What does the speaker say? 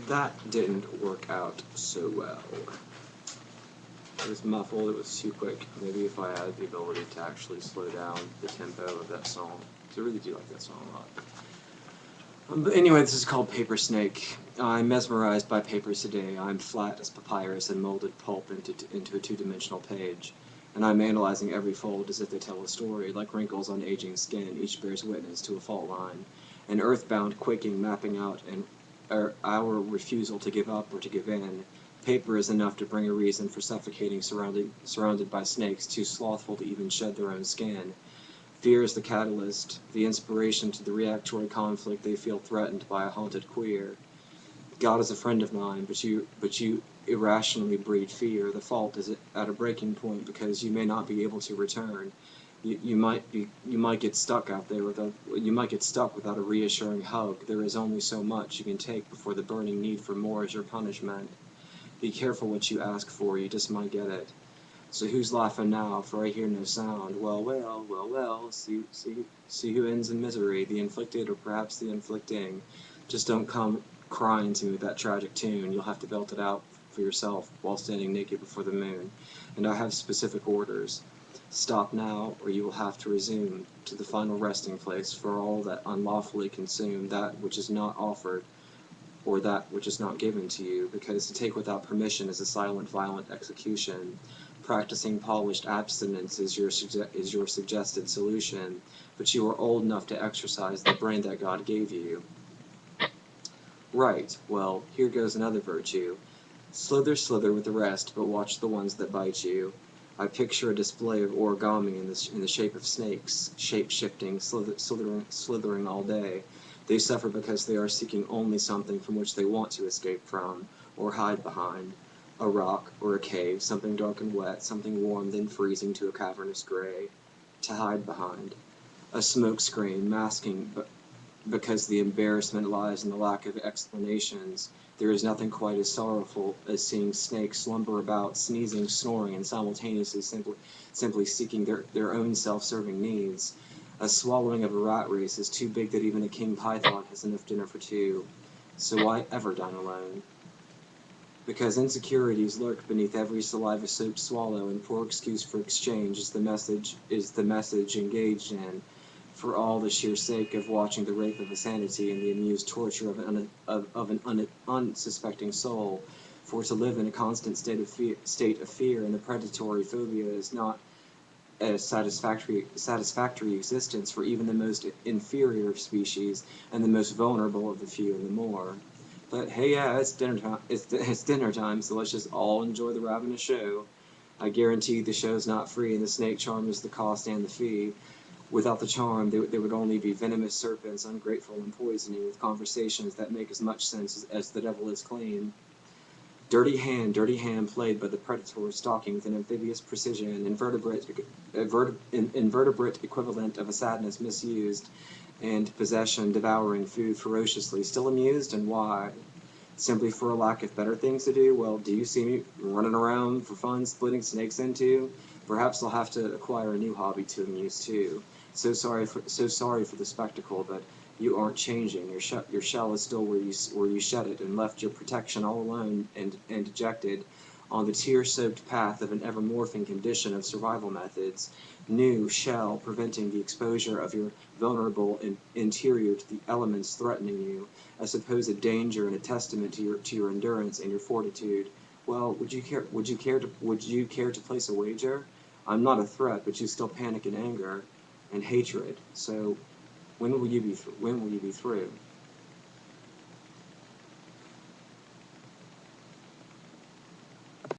That didn't work out so well. It was muffled, it was too quick. Maybe if I had the ability to actually slow down the tempo of that song. Because I really do like that song a lot. But anyway, this is called Papersnake. I'm mesmerized by papers today. I'm flat as papyrus and molded pulp into a two-dimensional page. And I'm analyzing every fold as if they tell a story, like wrinkles on aging skin, each bears witness to a fault line. An earthbound quaking mapping out our refusal to give up or to give in. Paper is enough to bring a reason for suffocating surrounded by snakes too slothful to even shed their own skin. Fear is the catalyst, the inspiration to the reactory conflict they feel threatened by a haunted queer. God is a friend of mine, but you irrationally breed fear. The fault is at a breaking point because you may not be able to return. You might get stuck out there you might get stuck without a reassuring hug. There is only so much you can take before the burning need for more is your punishment. Be careful what you ask for, you just might get it. So who's laughing now, for I hear no sound? Well, well, well, well, see who ends in misery, the inflicted or perhaps the inflicting. Just don't come crying to me with that tragic tune. You'll have to belt it out for yourself while standing naked before the moon. And I have specific orders. Stop now, or you will have to resume to the final resting place for all that unlawfully consume that which is not offered, or that which is not given to you, because to take without permission is a silent, violent execution. Practicing polished abstinence is your suggested solution, but you are old enough to exercise the brain that God gave you. Right, well, here goes another virtue. Slither, slither with the rest, but watch the ones that bite you. I picture a display of origami in the shape of snakes, shape-shifting, slithering all day. They suffer because they are seeking only something from which they want to escape from, or hide behind. A rock, or a cave, something dark and wet, something warm then freezing to a cavernous gray. To hide behind. A smoke screen, masking, because the embarrassment lies in the lack of explanations. There is nothing quite as sorrowful as seeing snakes slumber about, sneezing, snoring, and simultaneously simply seeking their own self-serving needs. A swallowing of a rat race is too big that even a king python has enough dinner for two. So why ever dine alone? Because insecurities lurk beneath every saliva-soaked swallow, and poor excuse for exchange is the message engaged in, for all the sheer sake of watching the rape of a sanity and the amused torture of an unsuspecting soul. For to live in a constant state of fear and a predatory phobia is not a satisfactory existence for even the most inferior species and the most vulnerable of the few and the more. But hey, yeah, it's dinner time. It's dinner time, so let's just all enjoy the ravenous show. I guarantee the show's not free, and the snake charm is the cost and the fee. Without the charm, there would only be venomous serpents, ungrateful and poisoning, with conversations that make as much sense as the devil is clean. Dirty hand played by the predator stalking with an amphibious precision, invertebrate equivalent of a sadness misused, and possession devouring food ferociously. Still amused, and why? Simply for a lack of better things to do? Well, do you see me running around for fun, splitting snakes in two? Perhaps I'll have to acquire a new hobby to amuse too. So sorry for the spectacle, but you aren't changing. Your shell is still where you shed it, and left your protection all alone and dejected on the tear-soaked path of an ever-morphing condition of survival methods. New shell preventing the exposure of your vulnerable interior to the elements threatening you, a supposed danger and a testament to your endurance and your fortitude. Well, would you care to place a wager? I'm not a threat, but you still panic in anger and hatred. So when will you be through?